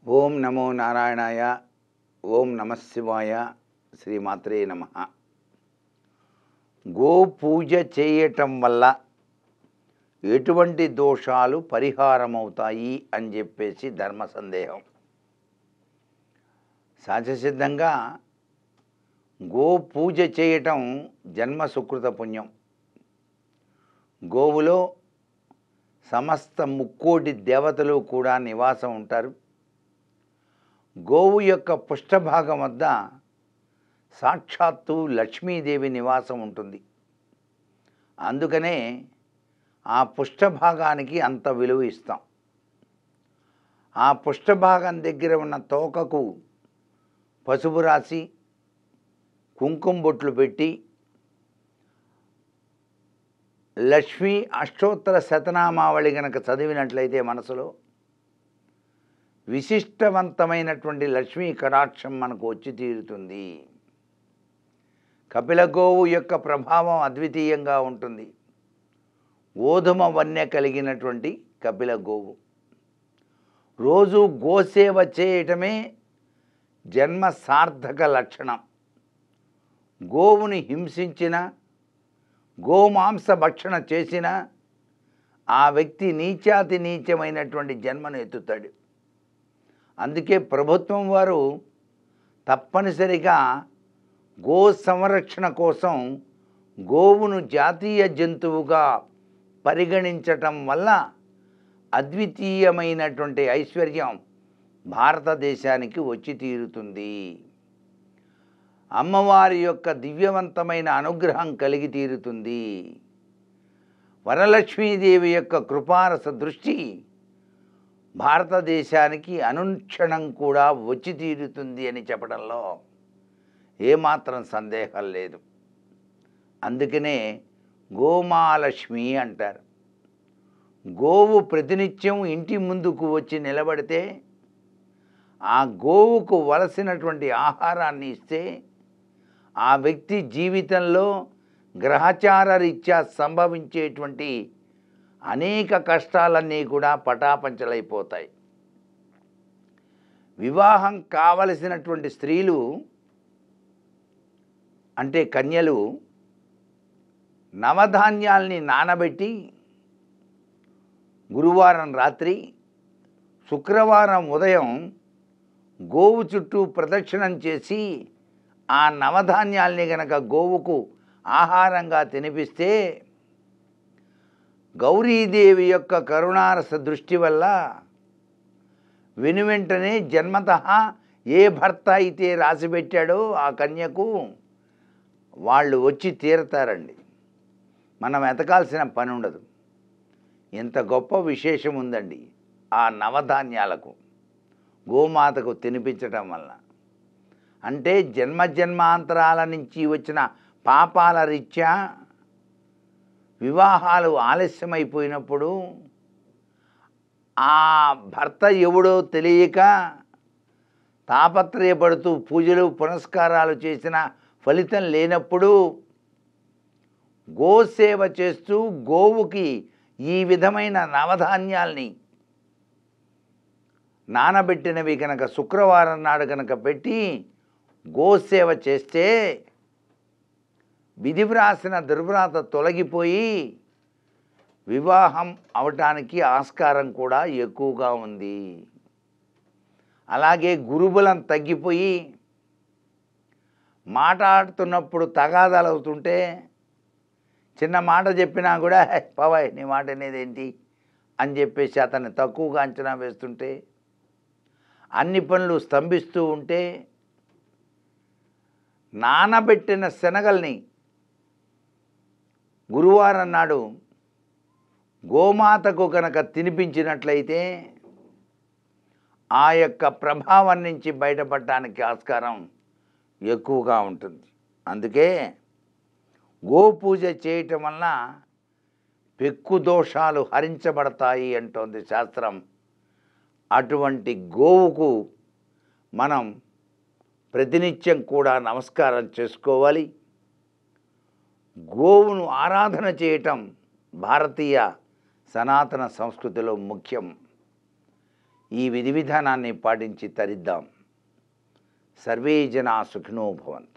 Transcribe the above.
ఓం నమో నారాయణాయ. ఓం నమఃశివాయ. శ్రీమాత్రే నమః. గో పూజ చేయటం వల్ల ఎటువంటి దోషాలు పరిహారమవుతాయి అని చెప్పేసి ధర్మ సందేహం. సహజసిద్ధంగా గో పూజ చేయటం జన్మ సుకృత పుణ్యం. గోవులో సమస్త ముక్కోటి దేవతలు కూడా నివాసం ఉంటారు. గోవు యొక్క పృష్ఠభాగం వద్ద సాక్షాత్తు లక్ష్మీదేవి నివాసం ఉంటుంది. అందుకనే ఆ పృష్ఠభాగానికి అంత విలువ ఇస్తాం. ఆ పృష్ఠభాగం దగ్గర ఉన్న తోకకు పసుపు రాసి కుంకుమ బొట్లు పెట్టి లక్ష్మీ అష్టోత్తర శతనామావళి గనక చదివినట్లయితే మనసులో విశిష్టవంతమైనటువంటి లక్ష్మీ కటాక్షం మనకు వచ్చి తీరుతుంది. కపిల గోవు యొక్క ప్రభావం అద్వితీయంగా ఉంటుంది. గోధుమ వన్య కలిగినటువంటి కపిల గోవు. రోజు గోసేవ చేయటమే జన్మ సార్థక లక్షణం. గోవుని హింసించిన, గోమాంస భక్షణ చేసిన ఆ వ్యక్తి నీచాతి నీచమైనటువంటి జన్మను ఎత్తుతాడు. అందుకే ప్రభుత్వం వారు తప్పనిసరిగా గో సంరక్షణ కోసం గోవును జాతీయ జంతువుగా పరిగణించటం వల్ల అద్వితీయమైనటువంటి ఐశ్వర్యం భారతదేశానికి వచ్చి తీరుతుంది. అమ్మవారి యొక్క దివ్యవంతమైన అనుగ్రహం కలిగి తీరుతుంది. వరలక్ష్మీదేవి యొక్క కృపారస దృష్టి భారతదేశానికి అనుక్షణం కూడా వచ్చి తీరుతుంది అని చెప్పడంలో ఏమాత్రం సందేహం లేదు. అందుకనే గోమాలక్ష్మి అంటారు. గోవు ప్రతినిత్యం ఇంటి ముందుకు వచ్చి నిలబడితే ఆ గోవుకు వలసినటువంటి ఆహారాన్ని ఇస్తే ఆ వ్యక్తి జీవితంలో గ్రహచార రీత్యా సంభవించేటువంటి అనేక కష్టాలన్నీ కూడా పటాపంచలైపోతాయి. వివాహం కావలసినటువంటి స్త్రీలు అంటే కన్యలు నవధాన్యాల్ని నానబెట్టి గురువారం రాత్రి, శుక్రవారం ఉదయం గోవు చుట్టూ ప్రదక్షిణం చేసి ఆ నవధాన్యాల్ని గనక గోవుకు ఆహారంగా తినిపిస్తే గౌరీదేవి యొక్క కరుణారస దృష్టి వల్ల వెనువెంటనే జన్మతః ఏ భర్త అయితే రాసిపెట్టాడో ఆ కన్యకు వాళ్ళు వచ్చి తీరతారండి. మనం ఎతకాల్సిన పని ఉండదు. ఇంత గొప్ప విశేషం ఉందండి ఆ నవధాన్యాలకు గోమాతకు తినిపించటం వల్ల. అంటే జన్మాంతరాల నుంచి వచ్చిన పాపాల రీత్యా వివాహాలు ఆలస్యమైపోయినప్పుడు ఆ భర్త ఎవడో తెలియక తాపత్రయపడుతూ పూజలు పునస్కారాలు చేసిన ఫలితం లేనప్పుడు గోసేవ చేస్తూ గోవుకి ఈ విధమైన నవధాన్యాల్ని నానబెట్టినవి కనుక శుక్రవారం నాడు కనుక పెట్టి గోసేవ చేస్తే విధి వ్రాసిన దుర్వ్రాత తొలగిపోయి వివాహం అవటానికి ఆస్కారం కూడా ఎక్కువగా ఉంది. అలాగే గురుబలం తగ్గిపోయి మాట్లాడుతున్నప్పుడు తగాదాలు అవుతుంటే చిన్న మాట చెప్పినా కూడా పవాయ్ నీ మాట అనేది ఏంటి అని చెప్పేసి అతన్ని తక్కువగా అంచనా వేస్తుంటే, అన్ని పనులు స్తంభిస్తూ ఉంటే, నానబెట్టిన శనగల్ని గురువారం నాడు గోమాతకు కనుక తినిపించినట్లయితే ఆ యొక్క ప్రభావం నుంచి బయటపడటానికి ఆస్కారం ఎక్కువగా ఉంటుంది. అందుకే గోపూజ చేయటం వలన పెక్కు దోషాలు హరించబడతాయి అంటోంది శాస్త్రం. అటువంటి గోవుకు మనం ప్రతినిత్యం కూడా నమస్కారం చేసుకోవాలి. గోవును ఆరాధన చేయటం భారతీయ సనాతన సంస్కృతిలో ముఖ్యం. ఈ విధి విధానాన్ని పాటించి తరిద్దాం. సర్వే జనా సుఖినో భవంతు.